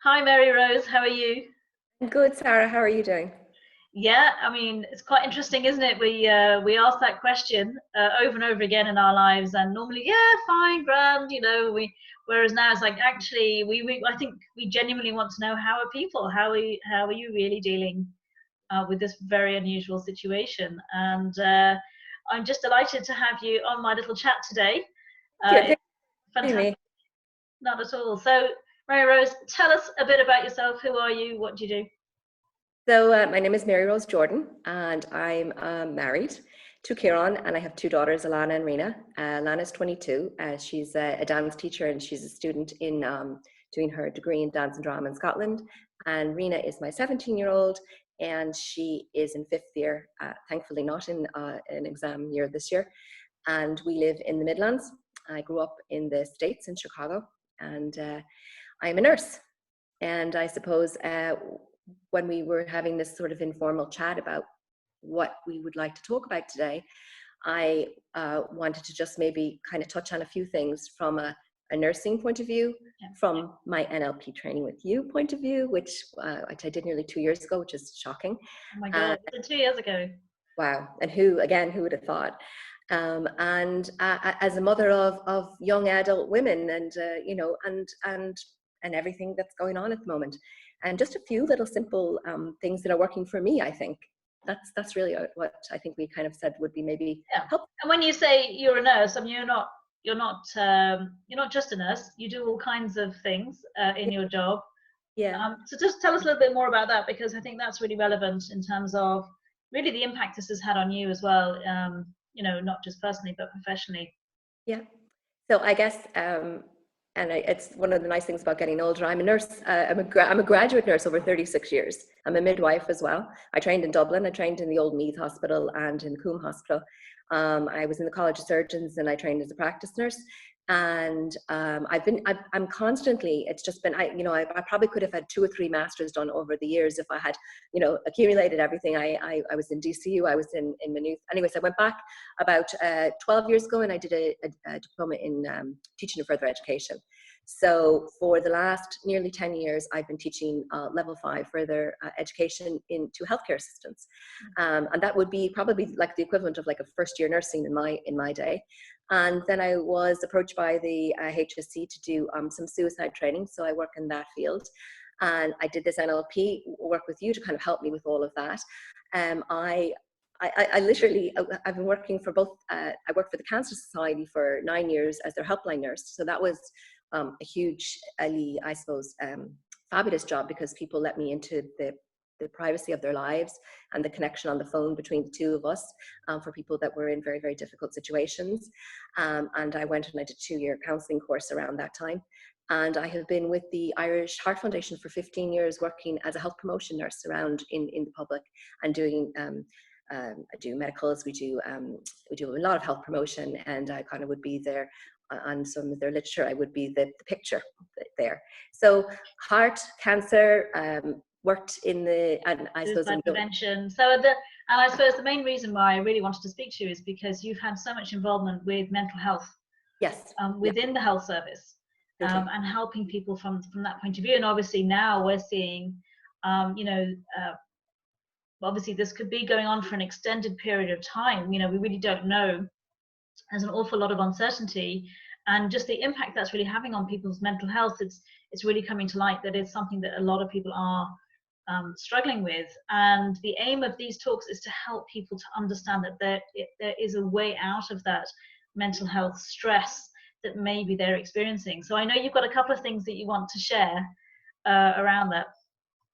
Hi, Mary Rose. How are you? Good, Sarah. How are you doing? Yeah, I mean, it's quite interesting, isn't it? We ask that question over and over again in our lives, and normally, yeah, fine, grand, we. Whereas now it's like actually, we I think we genuinely want to know how are people, how are you really dealing with this very unusual situation? And I'm just delighted to have you on my little chat today. Thank you. It's Thank you for fantastic, me. not at all. So, Mary Rose, tell us a bit about yourself. Who are you? What do you do? My name is Mary Rose Jordan, and I'm married to Kieran, and I have two daughters, Alana and Rena. Alana's 22. She's a dance teacher, and she's a student in doing her degree in dance and drama in Scotland. And Rena is my 17-year-old, and she is in fifth year, thankfully not in an exam year this year. And we live in the Midlands. I grew up in the States in Chicago, and I am a nurse. And I suppose when we were having this sort of informal chat about what we would like to talk about today, I wanted to just maybe kind of touch on a few things from a nursing point of view, Yeah. from my NLP training with you point of view, which I did nearly 2 years ago, which is shocking. Oh my Uh, God, was it 2 years ago? wow. And who would have thought? And as a mother of young adult women, and and everything that's going on at the moment, and just a few little simple things that are working for me. I think that's really what I think we kind of said would be maybe Yeah. help. And when you say you're a nurse, I mean you're not just a nurse. You do all kinds of things in your job. Yeah. So just tell us a little bit more about that because I think that's really relevant in terms of really the impact this has had on you as well. Not just personally but professionally. Yeah. So I guess, it's one of the nice things about getting older. I'm a nurse. I'm a graduate nurse over 36 years. I'm a midwife as well. I trained in Dublin. I trained in the Old Meath Hospital and in Coombe Hospital. I was in the College of Surgeons and I trained as a practice nurse. And I'm constantly, it's just been, I probably could have had 2 or 3 masters done over the years if I had, accumulated everything. I was in DCU, I was in Maynooth. Anyways, I went back about 12 years ago and I did a diploma in teaching and further education. So for the last nearly 10 years, I've been teaching level 5 further education into healthcare assistants. And that would be probably like the equivalent of like a first year nursing in my day. And then I was approached by the HSC to do some suicide training. So I work in that field. And I did this NLP work with you to kind of help me with all of that. I literally, I've been working for both, I worked for the Cancer Society for 9 years as their helpline nurse. So that was a huge, I suppose, fabulous job because people let me into the privacy of their lives and the connection on the phone between the two of us for people that were in very, very difficult situations. And I went and I did a 2-year counselling course around that time. And I have been with the Irish Heart Foundation for 15 years, working as a health promotion nurse around in the public and doing I do medicals, we do a lot of health promotion, and I kind of would be there on some of their literature. I would be the picture there. So heart, cancer, worked in the, and I suppose Suicide prevention. And I suppose the main reason why I really wanted to speak to you is because you've had so much involvement with mental health yes, yeah, within the health service totally. and helping people from that point of view. And obviously now we're seeing, obviously this could be going on for an extended period of time. We really don't know. There's an awful lot of uncertainty, and just the impact that's really having on people's mental health. It's really coming to light that it's something that a lot of people are struggling with. And the aim of these talks is to help people to understand that there is a way out of that mental health stress that maybe they're experiencing. So I know you've got a couple of things that you want to share around that.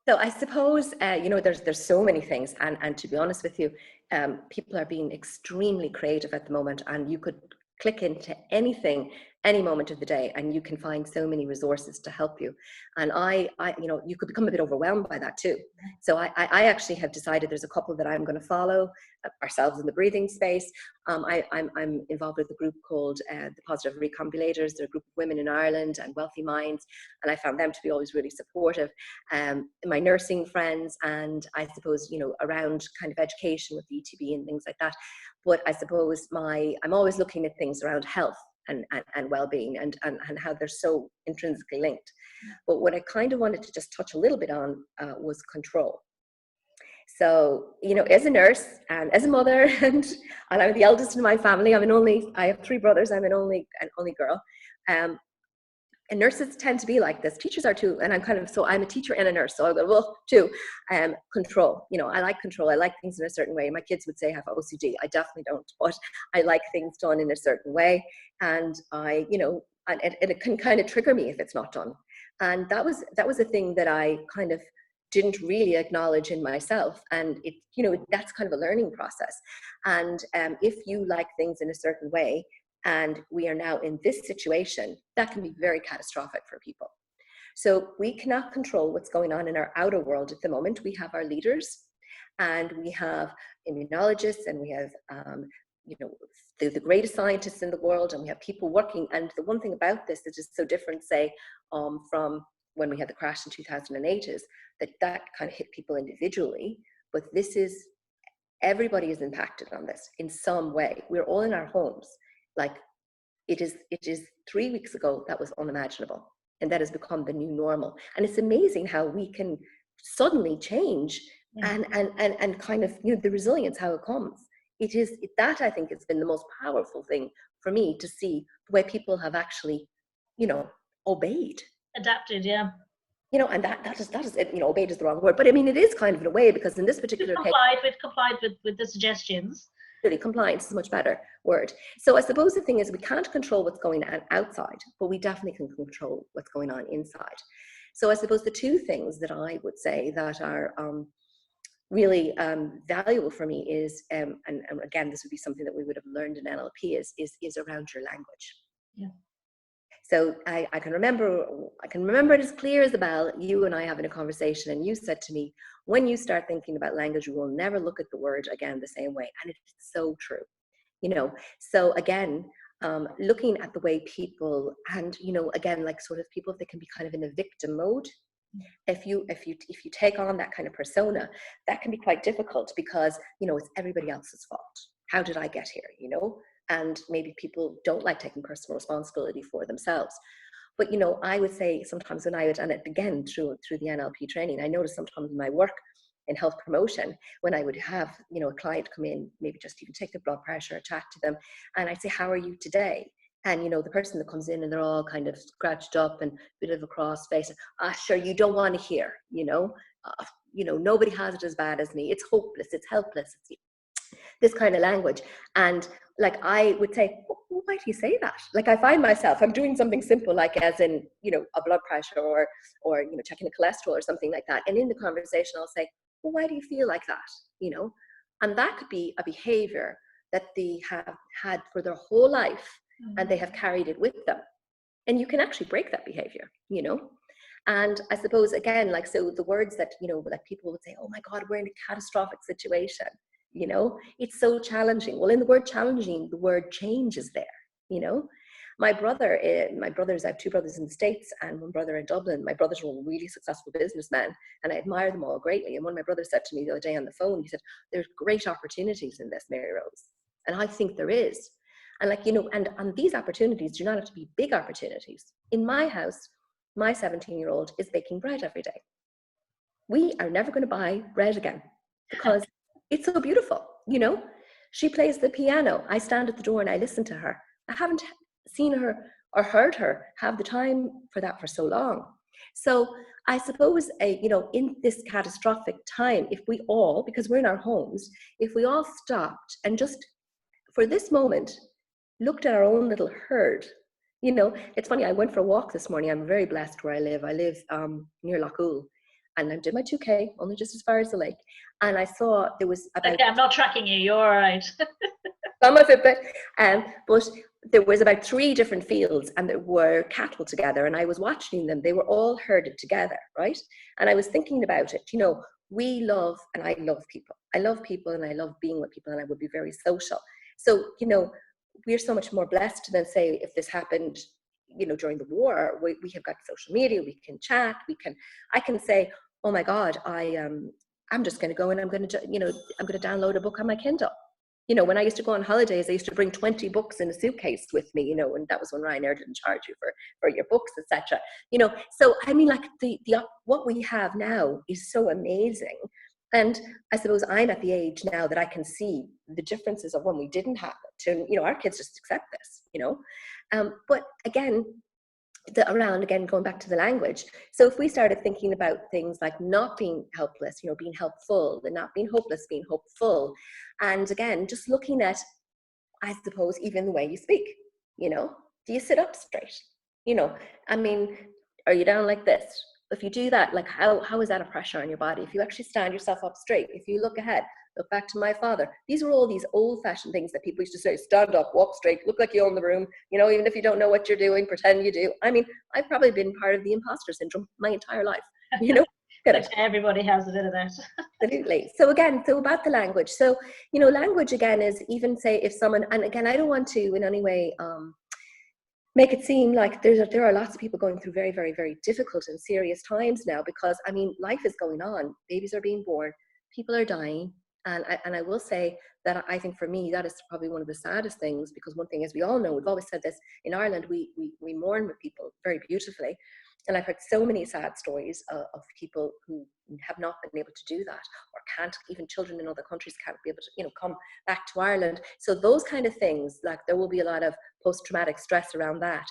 So I suppose there's so many things, and to be honest with you, people are being extremely creative at the moment, and you could click into anything any moment of the day and you can find so many resources to help you. And you could become a bit overwhelmed by that too. So I actually have decided there's a couple that I'm going to follow, ourselves in the breathing space. I'm involved with a group called the Positive Recombulators. They're a group of women in Ireland and wealthy minds, and I found them to be always really supportive. My nursing friends, and I suppose around kind of education with the ETB and things like that. But I suppose I'm always looking at things around health and well-being, and how they're so intrinsically linked. But what I kind of wanted to just touch a little bit on was control. So, as a nurse and as a mother, and I'm the eldest in my family. I have 3 brothers. I'm an only girl. And nurses tend to be like this. Teachers are too. And I'm a teacher and a nurse. So I go, well, too. Control. I like control. I like things in a certain way. My kids would say I have OCD. I definitely don't, but I like things done in a certain way. And and it can kind of trigger me if it's not done. And that was a thing that I kind of didn't really acknowledge in myself. And that's kind of a learning process. And if you like things in a certain way, and we are now in this situation, that can be very catastrophic for people. So we cannot control what's going on in our outer world at the moment. We have our leaders, and we have immunologists, and we have the greatest scientists in the world, and we have people working. And the one thing about this that is so different, say, from when we had the crash in 2008, is that kind of hit people individually. But everybody is impacted on this in some way. We're all in our homes. Like, it is 3 weeks ago that was unimaginable, and that has become the new normal. And it's amazing how we can suddenly change, and kind of the resilience, how it comes. That I think has been the most powerful thing for me, to see the way people have actually obeyed, adapted. Yeah. And that is obeyed is the wrong word, but I mean, it is kind of in a way, because in this particular case, complied with the suggestions. Really, compliance is a much better word. So I suppose the thing is, we can't control what's going on outside, but we definitely can control what's going on inside. So I suppose the 2 things that I would say that are really valuable for me is, and again, this would be something that we would have learned in NLP, is around your language. Yeah. So I can remember it as clear as a bell, you and I having a conversation, and you said to me, when you start thinking about language, you will never look at the word again the same way. And it's so true. So again, looking at the way people, and again, like sort of people that can be kind of in a victim mode. If you take on that kind of persona, that can be quite difficult, because it's everybody else's fault. How did I get here? And maybe people don't like taking personal responsibility for themselves. But I would say sometimes when I would, and again through the NLP training, I noticed sometimes in my work in health promotion, when I would have a client come in, maybe just even take their blood pressure, chat to them, and I'd say, how are you today? And the person that comes in and they're all kind of scratched up and a bit of a cross face, sure, you don't want to hear, nobody has it as bad as me. It's hopeless, it's helpless, it's this kind of language. And like, I would say, why do you say that? Like, I find myself, I'm doing something simple, like as in, a blood pressure or checking a cholesterol or something like that. And in the conversation, I'll say, well, why do you feel like that? And that could be a behavior that they have had for their whole life, and they have carried it with them. And you can actually break that behavior, And I suppose, again, like, so the words that, like people would say, oh my God, we're in a catastrophic situation. It's so challenging. Well, in the word challenging, the word change is there. My brothers, I have 2 brothers in the States and 1 brother in Dublin. My brothers were really successful businessmen, and I admire them all greatly. And one of my brothers said to me the other day on the phone, he said, there's great opportunities in this, Mary Rose. And I think there is. And like, and these opportunities do not have to be big opportunities. In my house, my 17-year-old is baking bread every day. We are never going to buy bread again, because it's so beautiful. She plays the piano. I stand at the door and I listen to her. I haven't seen her or heard her have the time for that for so long. So I suppose, in this catastrophic time, if we all, because we're in our homes, if we all stopped and just for this moment looked at our own little herd. It's funny, I went for a walk this morning. I'm very blessed where I live. I live near Loughool, and I did my 2K, only just as far as the lake. And I saw there was about... Okay, I'm not tracking you, you're all right. On my Fitbit. But there was about 3 different fields, and there were cattle together, and I was watching them. They were all herded together, right? And I was thinking about it. We love, and I love people. I love people, and I love being with people, and I would be very social. So, we're so much more blessed than, say, if this happened, during the war. We have got social media, we can chat, I can say, oh my God, I'm just going to go and I'm going to download a book on my Kindle. You know, when I used to go on holidays, I used to bring 20 books in a suitcase with me, you know, and that was when Ryanair didn't charge you for your books, etc. You know, so I mean, like the what we have now is so amazing. And I suppose I'm at the age now that I can see the differences of when we didn't have it. To, you know, our kids just accept this, you know. But again, around again going back to the language, so if we started thinking about things like not being helpless, you know, being helpful, and not being hopeless, being hopeful, and again just looking at, I suppose, even the way you speak, you know, do you sit up straight, you know, I mean, are you down like this? If you do that, like how is that a pressure on your body? If you actually stand yourself up straight, if you look ahead, look back to my father, these are all these old-fashioned things that people used to say: stand up, walk straight, look like you own the room, you know, even if you don't know what you're doing, pretend you do. I mean, I've probably been part of the imposter syndrome my entire life, you know. Which everybody has a bit of that. Absolutely. So again, so about the language, so, you know, language again is, even say if someone, and again, I don't want to in any way make it seem like there are lots of people going through very, very, very difficult and serious times now, because I mean, life is going on, babies are being born, people are dying. And I will say that I think for me, that is probably one of the saddest things, because one thing, as we all know, we've always said this, in Ireland, we mourn with people very beautifully. And I've heard so many sad stories of people who have not been able to do that, or can't, even children in other countries can't be able to, you know, come back to Ireland. So those kind of things, like there will be a lot of post-traumatic stress around that.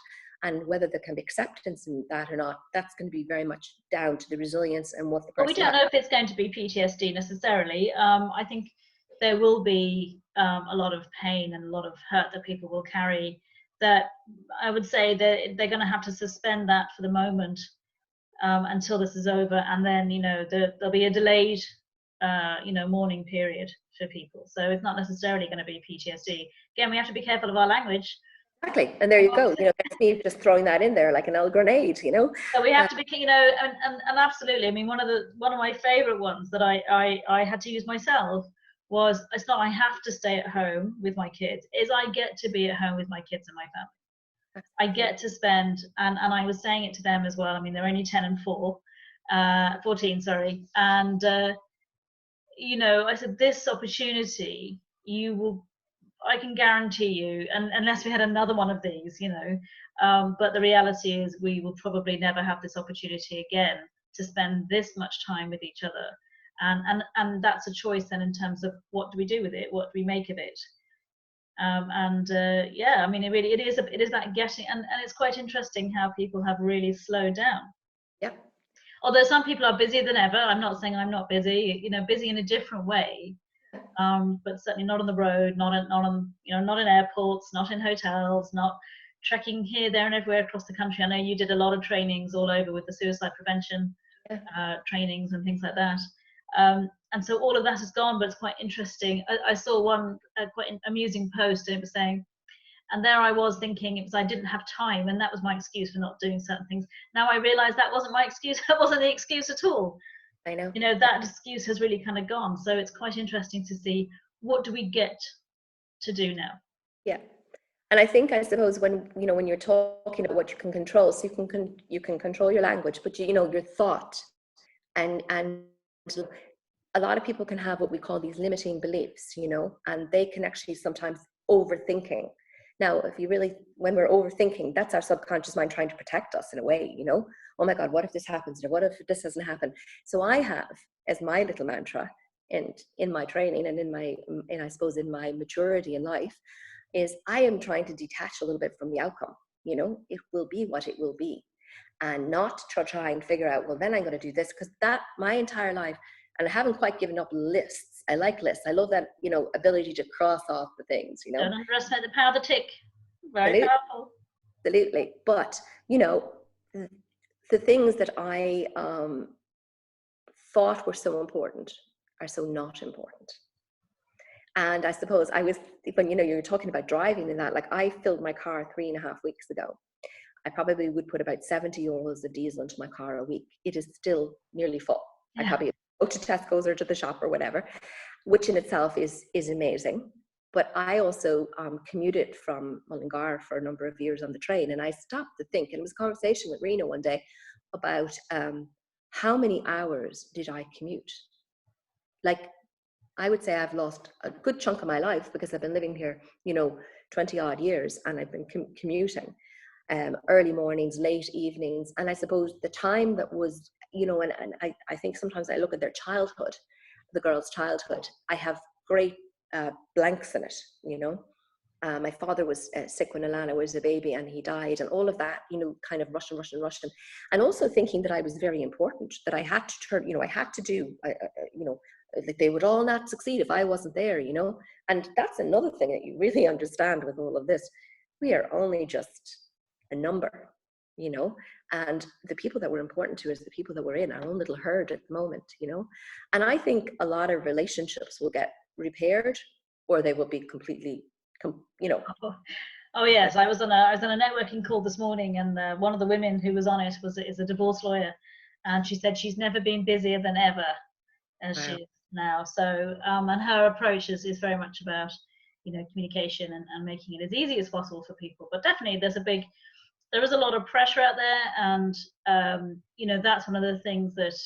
And whether there can be acceptance in that or not, that's going to be very much down to the resilience and what the person. Well, we don't know if it's going to be PTSD necessarily. I think there will be a lot of pain and a lot of hurt that people will carry, that I would say that they're going to have to suspend that for the moment until this is over, and then, you know, there'll be a delayed you know, mourning period for people. So it's not necessarily going to be PTSD. Again, we have to be careful of our language. Exactly, and there you go. You know, that's me just throwing that in there like an old grenade. You know. So we have to be, you know, and absolutely. I mean, one of my favorite ones that I had to use myself was, it's not I have to stay at home with my kids, is I get to be at home with my kids and my family. I get to spend, and I was saying it to them as well. I mean, they're only 10 and 14, sorry. And, you know, I said, this opportunity, I can guarantee you, and unless we had another one of these, you know, but the reality is we will probably never have this opportunity again to spend this much time with each other. And that's a choice then, in terms of what do we do with it? What do we make of it? Yeah, I mean, it is that getting, and it's quite interesting how people have really slowed down. Yep. Although some people are busier than ever. I'm not saying I'm not busy, you know, busy in a different way. But certainly not on the road, not on, you know, not in airports, not in hotels, not trekking here, there, and everywhere across the country. I know you did a lot of trainings all over with the suicide prevention trainings and things like that. And so all of that is gone, but it's quite interesting. I saw one quite amusing post, and it was saying, and there I was thinking it was I didn't have time, and that was my excuse for not doing certain things. Now I realize that wasn't my excuse. That wasn't the excuse at all. I know. You know, that excuse has really kind of gone. So it's quite interesting to see, what do we get to do now? Yeah. And I think, I suppose, when, you know, when you're talking about what you can control, so you can control your language, but you know, your thought, and a lot of people can have what we call these limiting beliefs, you know, and they can actually sometimes overthinking. Now, if you really, when we're overthinking, that's our subconscious mind trying to protect us in a way, you know. Oh my God, what if this happens? Or what if this doesn't happen? So I have, as my little mantra, and in my training and I suppose in my maturity in life, is I am trying to detach a little bit from the outcome. You know, it will be what it will be, and not to try and figure out, well, then I'm going to do this, because that my entire life, and I haven't quite given up lists. I like lists. I love that, you know, ability to cross off the things, you know. Don't underestimate the power of the tick. Very Absolutely. powerful. Absolutely. But, you know, the things that I thought were so important are so not important. And I suppose when, you know, you're talking about driving and that, like I filled my car 3.5 weeks ago. I probably would put about 70 euros of diesel into my car a week. It is still nearly full. Yeah. I probably go to Tesco's or to the shop or whatever, which in itself is amazing. But I also commuted from Mullingar for a number of years on the train, and I stopped to think, and it was a conversation with Rena one day about how many hours did I commute? Like, I would say I've lost a good chunk of my life because I've been living here, 20 odd years, and I've been commuting, early mornings, late evenings. And I suppose the time that was, and I think sometimes I look at their childhood, the girls' childhood, I have great blanks in it. My father was sick when Alana was a baby and he died, and all of that, kind of Russian. And also thinking that I was very important, that I had to turn, I had to do, that they would all not succeed if I wasn't there, And that's another thing that you really understand with all of this. We are only just a number, and the people that were important to us, the people that were in our own little herd at the moment, And I think a lot of relationships will get repaired, or they will be completely, Oh yes, I was on a networking call this morning, and one of the women who was on it is a divorce lawyer, and she said she's never been busier than ever as wow. she is now. So and her approach is very much about communication and making it as easy as possible for people. But definitely there is a lot of pressure out there, and that's one of the things that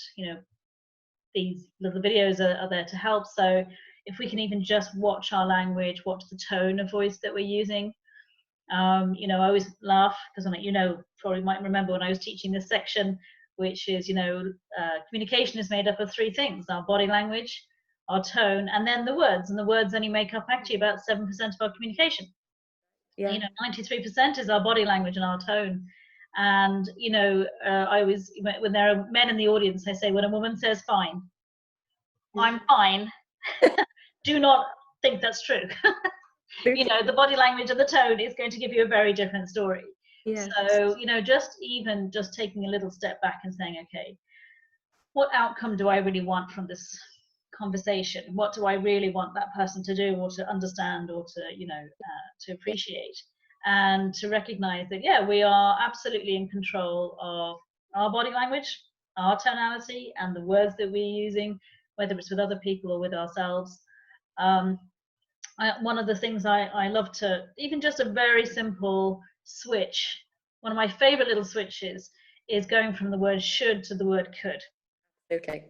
these little videos are there to help. So if we can even just watch our language, watch the tone of voice that we're using. I always laugh because probably might remember when I was teaching this section, which is communication is made up of three things: our body language, our tone, and then the words. And the words only make up actually about 7% of our communication. Yeah. 93% is our body language and our tone. And I always, when there are men in the audience, I say, when a woman says fine, I'm fine, do not think that's true. The body language and the tone is going to give you a very different story. Yes. So just taking a little step back and saying, okay, what outcome do I really want from this conversation? What do I really want that person to do, or to understand, or to to appreciate? And to recognize that we are absolutely in control of our body language, our tonality, and the words that we're using, whether it's with other people or with ourselves. One of the things I love to, even just a very simple switch, one of my favorite little switches is going from the word should to the word could. Okay.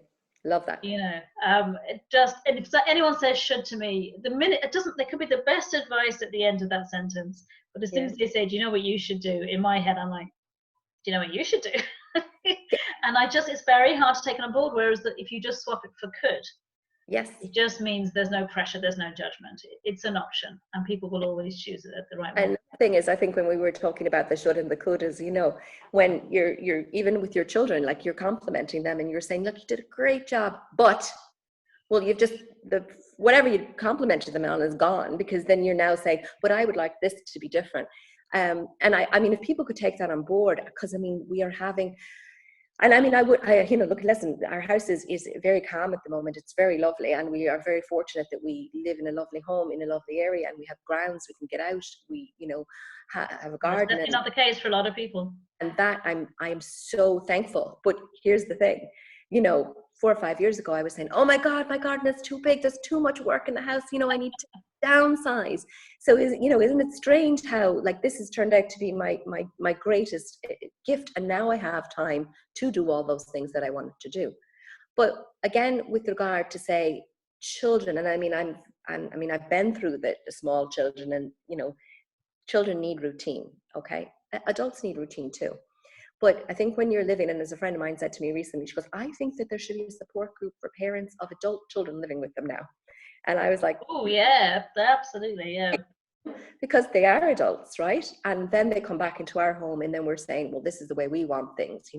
Love that. And if anyone says should to me, the minute it doesn't, there could be the best advice at the end of that sentence, but as soon as they say, do you know what you should do? In my head, I'm like, do you know what you should do? And it's very hard to take on board. Whereas if you just swap it for could, yes, it just means there's no pressure, there's no judgment. It's an option, and people will always choose it at the right moment. And the thing is, I think when we were talking about the should and the could, is when you're even with your children, like you're complimenting them and you're saying, look, you did a great job, but you've just whatever you complimented them on is gone, because then you're now saying, but I would like this to be different. And I mean, if people could take that on board, because we are having. And I mean, look, listen, our house is very calm at the moment. It's very lovely. And we are very fortunate that we live in a lovely home in a lovely area, and we have grounds, we can get out. We, have a garden. That's definitely not the case for a lot of people. And that I'm so thankful. But here's the thing, 4 or 5 years ago, I was saying, oh my God, my garden is too big. There's too much work in the house. I need to downsize. So isn't it strange how this has turned out to be my greatest gift, and now I have time to do all those things that I wanted to do. But again, with regard to say children, and I've been through the small children, and children need routine. Okay, adults need routine too. But I think when you're living, and as a friend of mine said to me recently, she goes, I think that there should be a support group for parents of adult children living with them now. And I was like, oh yeah, absolutely, yeah. Because they are adults, right? And then they come back into our home, and then we're saying, well, this is the way we want things,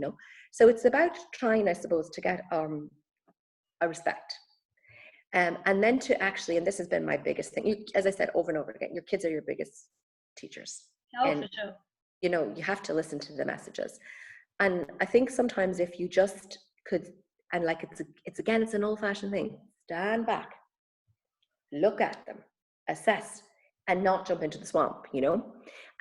So it's about trying, I suppose, to get a respect. And then to actually, and this has been my biggest thing, as I said over and over again, your kids are your biggest teachers. Oh, and for sure. You have to listen to the messages. And I think sometimes if you just could, and it's an old-fashioned thing, stand back, look at them, assess, and not jump into the swamp,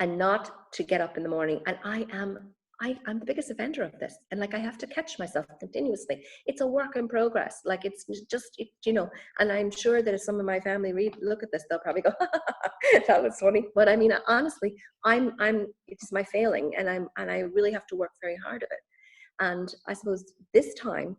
and not to get up in the morning. And I'm the biggest offender of this. And I have to catch myself continuously. It's a work in progress. It's just, and I'm sure that if some of my family look at this, they'll probably go, that was funny. But I mean, honestly, it's my failing, and I really have to work very hard at it. And I suppose this time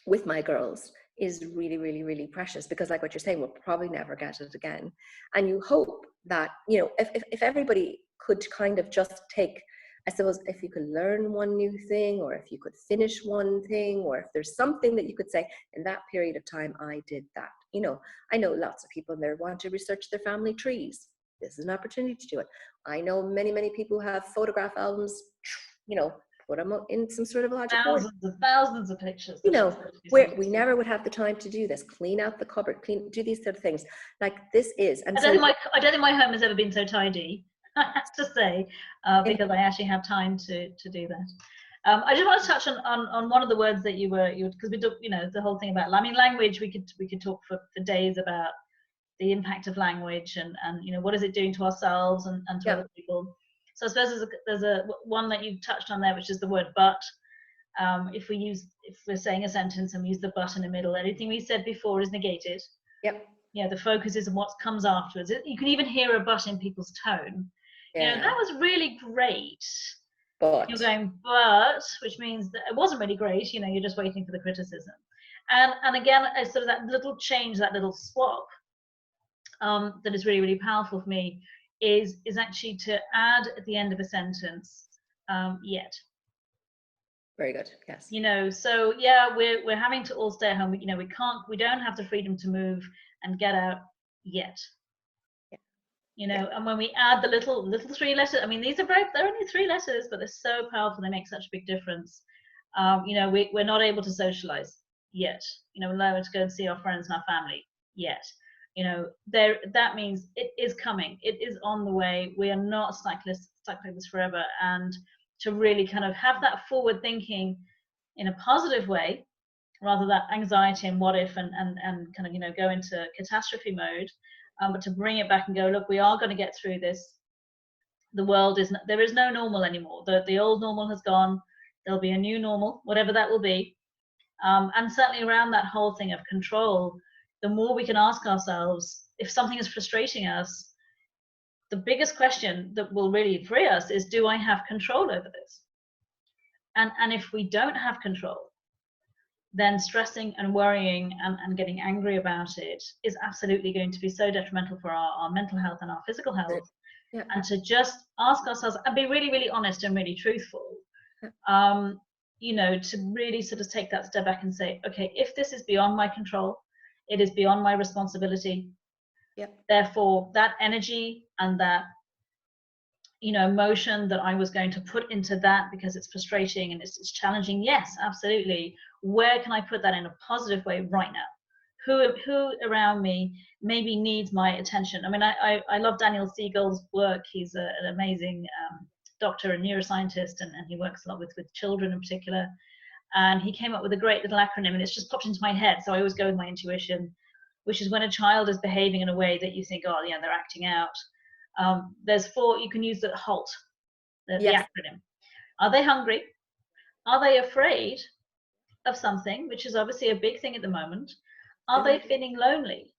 with my girls, is really, really, really precious, because like what you're saying, we'll probably never get it again. And you hope that, you know, if everybody could kind of just take, I suppose, if you could learn one new thing, or if you could finish one thing, or if there's something that you could say, in that period of time, I did that. You know, I know lots of people in there want to research their family trees. This is an opportunity to do it. I know many, many people have photograph albums, you know, put them in some sort of logic board. Thousands of pictures. You know, where we never would have the time to do this. Clean out the cupboard, do these sort of things. Like this is. And I don't think my home has ever been so tidy, I have to say, because I actually have time to do that. I just want to touch on one of the words that you because we do, you know, the whole thing about, I mean, language. We could talk for days about the impact of language and you know, what is it doing to ourselves and to other people. So I suppose there's a one that you touched on there, which is the word but. If we're saying a sentence and we use the but in the middle, anything we said before is negated. Yep. You know, the focus is on what comes afterwards. You can even hear a but in people's tone. Yeah. You know, that was really great. But you're going, but, which means that it wasn't really great. You know, you're just waiting for the criticism. And again, sort of that little change, that little swap, that is really, really powerful for me, is actually to add at the end of a sentence, yet. Very good. Yes. You know, so yeah, we're having to all stay at home. You know, we don't have the freedom to move and get out yet. Yeah. You know, and when we add the little 3 letters, I mean, they're only 3 letters, but they're so powerful. They make such a big difference. You know, we're not able to socialize yet. You know, we're not able to go and see our friends and our family yet. You know, that means it is coming. It is on the way. We are not stuck like this forever. And to really kind of have that forward thinking in a positive way, rather than anxiety and what if and kind of, you know, go into catastrophe mode, but to bring it back and go, look, we are going to get through this. The world there is no normal anymore. The old normal has gone. There'll be a new normal, whatever that will be. And certainly around that whole thing of control, the more we can ask ourselves, if something is frustrating us, the biggest question that will really free us is, do I have control over this? And if we don't have control, then stressing and worrying and getting angry about it is absolutely going to be so detrimental for our mental health and our physical health. Yeah. And to just ask ourselves and be really, really honest and really truthful, you know, to really sort of take that step back and say, okay, if this is beyond my control, it is beyond my responsibility. Yep. Therefore, that energy and that, you know, emotion that I was going to put into that because it's frustrating and it's challenging, yes, absolutely. Where can I put that in a positive way right now? Who around me maybe needs my attention? I mean, I love Daniel Siegel's work. He's an amazing doctor and neuroscientist, and he works a lot with children in particular. And he came up with a great little acronym, and it's just popped into my head. So I always go with my intuition, which is when a child is behaving in a way that you think, oh, yeah, they're acting out. There's 4, you can use the HALT, the acronym. Are they hungry? Are they afraid of something, which is obviously a big thing at the moment? Are they feeling lonely,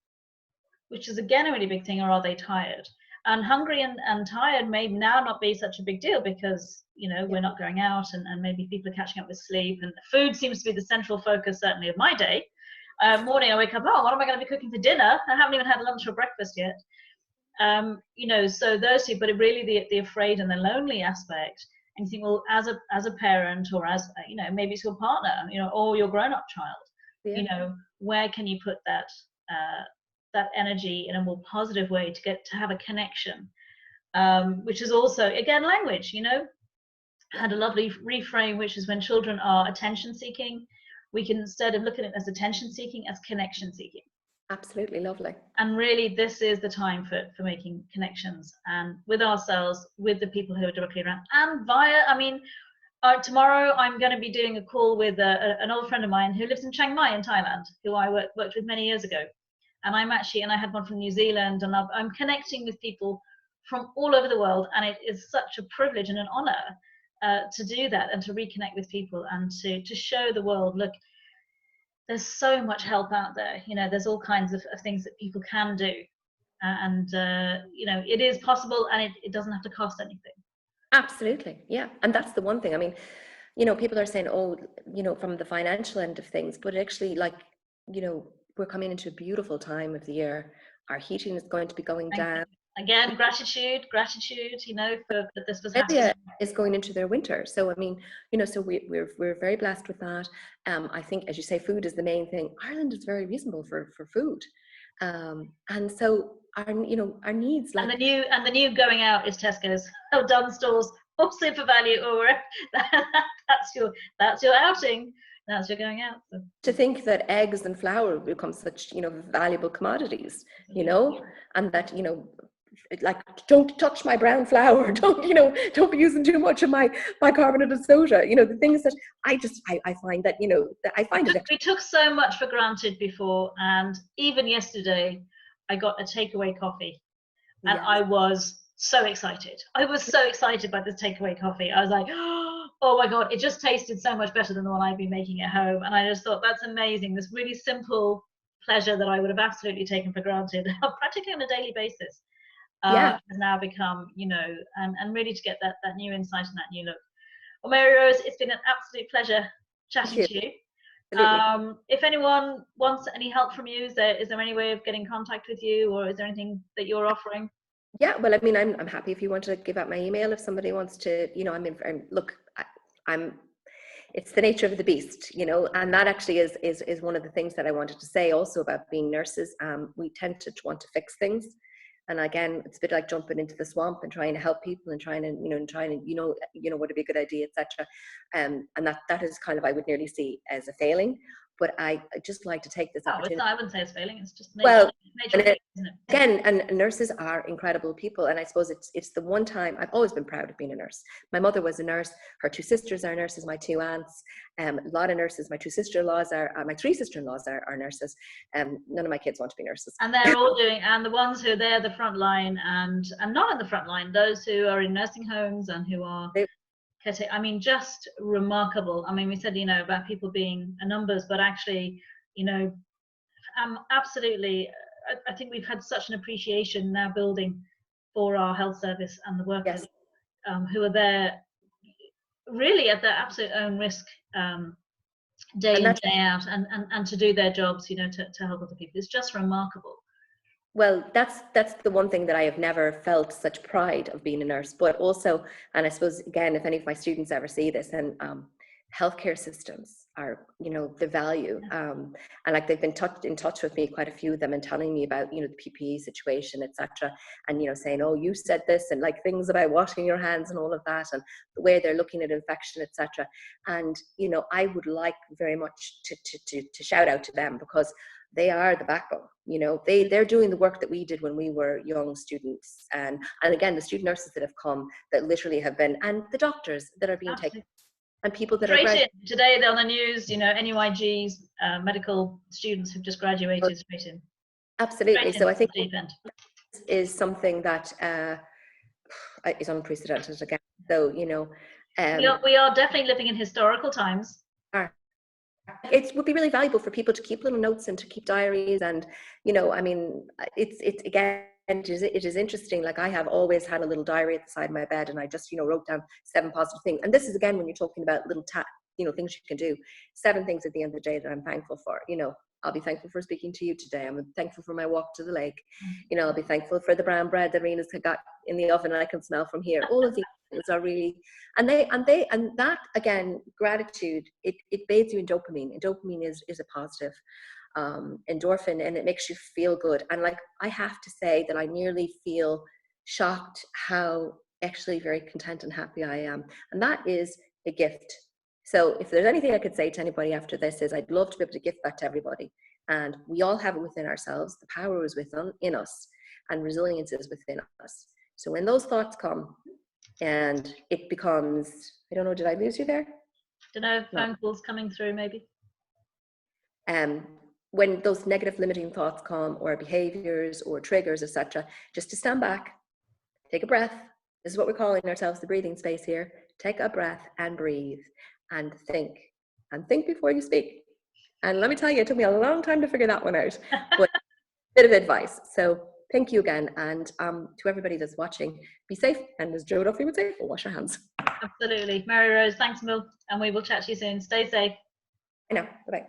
which is again a really big thing, or are they tired? And hungry and tired may now not be such a big deal because, you know, we're not going out and maybe people are catching up with sleep, and food seems to be the central focus, certainly, of my day. Morning I wake up, oh, what am I going to be cooking for dinner? I haven't even had lunch or breakfast yet. You know, so those two, but really the afraid and the lonely aspect. And you think, well, as a parent, or as, you know, maybe it's your partner, you know, or your grown-up child, you know, where can you put that energy in a more positive way to get to have a connection, which is also, again, language. You know, I had a lovely reframe, which is when children are attention seeking, we can, instead of looking at it as attention seeking, as connection seeking. Absolutely lovely. And really, this is the time for making connections, and with ourselves, with the people who are directly around, and via, I mean, tomorrow I'm going to be doing a call with an old friend of mine who lives in Chiang Mai in Thailand, who I worked with many years ago. And I had one from New Zealand, and I'm connecting with people from all over the world. And it is such a privilege and an honor to do that, and to reconnect with people, and to show the world, look, there's so much help out there. You know, there's all kinds of things that people can do. You know, it is possible, and it doesn't have to cost anything. Absolutely. Yeah. And that's the one thing. I mean, you know, people are saying, oh, you know, from the financial end of things, but actually, like, you know, we're coming into a beautiful time of the year. Our heating is going to be going Thank you. down. Again, gratitude, you know, for that this was happening. Australia is going into their winter. So, I mean, you know, so we're very blessed with that. I think, as you say, food is the main thing. Ireland is very reasonable for food. And so our, you know, our needs, And like, the new going out is Tesco's or Dunnes Stores or Super Value or wherever. That's your outing. That's your going out. So. to think that eggs and flour become such, you know, valuable commodities, you know, and that, you know, like, don't touch my brown flour, don't, you know, don't be using too much of my carbonated soda, you know, the things that I find that, you know, that I find we took so much for granted before, and even yesterday I got a takeaway coffee, and yes. I was so excited. I was so excited by this takeaway coffee. I was like, oh my God, it just tasted so much better than the one I'd been making at home. And I just thought, that's amazing. This really simple pleasure that I would have absolutely taken for granted, practically on a daily basis, has now become, you know, and really to get that new insight and that new look. Well, Mary Rose, it's been an absolute pleasure chatting to you. If anyone wants any help from you, is there any way of getting in contact with you, or is there anything that you're offering? Yeah, well, I mean, I'm happy if you want to give out my email, if somebody wants to, you know, look, it's the nature of the beast, you know, and that actually is one of the things that I wanted to say also about being nurses. We tend to want to fix things. And again, it's a bit like jumping into the swamp and trying to help people and trying to, you know, what would be a good idea, etc. And that is kind of, I would nearly see as a failing. But I just like to take this opportunity. I wouldn't say it's failing. It's just nature, isn't it? Again, and nurses are incredible people. And I suppose it's the one time I've always been proud of being a nurse. My mother was a nurse. Her two sisters are nurses. My two aunts, a lot of nurses. My two sister-in-laws my three sister-in-laws are nurses. None of my kids want to be nurses. And they're all doing, and the ones who are there, the front line, and not in the front line, those who are in nursing homes and who are, I mean, just remarkable. I mean, we said, you know, about people being numbers, but actually, you know, absolutely, I think we've had such an appreciation now building for our health service and the workers who are there really at their absolute own risk, day in, day out, and to do their jobs, you know, to help other people. It's just remarkable. Well, that's the one thing that I have never felt such pride of being a nurse, but also, and I suppose, again, if any of my students ever see this, and healthcare systems are, you know, the value, and like they've been in touch with me, quite a few of them, and telling me about, you know, the PPE situation, etc., and, you know, saying, oh, you said this, and like things about washing your hands and all of that, and the way they're looking at infection, etc. And, you know, I would like very much to shout out to them, because they are the backbone. You know, they're doing the work that we did when we were young students, and again, the student nurses that have come, that literally have been, and the doctors that are being taken, and people that are today, they're on the news, you know, NUIG's medical students who've just graduated straight in. Absolutely. So I think is something that is unprecedented again. So, you know, we are definitely living in historical times. It would be really valuable for people to keep little notes and to keep diaries, and, you know, I mean, it's again, it is interesting. Like, I have always had a little diary at the side of my bed, and I just, you know, wrote down 7 positive things. And this is, again, when you're talking about little you know, things you can do, 7 things at the end of the day that I'm thankful for. You know, I'll be thankful for speaking to you today. I'm thankful for my walk to the lake. You know, I'll be thankful for the brown bread that Rena's got in the oven and I can smell from here. All of these things are really, and that, again, gratitude, it bathes you in dopamine, and dopamine is a positive endorphin, and it makes you feel good. And like, I have to say that I nearly feel shocked how actually very content and happy I am, and that is a gift. So if there's anything I could say to anybody after this, is I'd love to be able to gift that to everybody. And we all have it within ourselves. The power is in us, and resilience is within us. So when those thoughts come, and it becomes, I don't know, did I lose you there? Don't know, phone calls coming through maybe. When those negative limiting thoughts come, or behaviors or triggers, etc., just to stand back, take a breath. This is what we're calling ourselves, the breathing space here. Take a breath and breathe, and think before you speak. And let me tell you, it took me a long time to figure that one out, but a bit of advice. So thank you again. And to everybody that's watching, be safe. And as Joe Duffy would say, wash your hands. Absolutely. Mary Rose, thanks, Mil. And we will chat to you soon. Stay safe. I know. Bye-bye.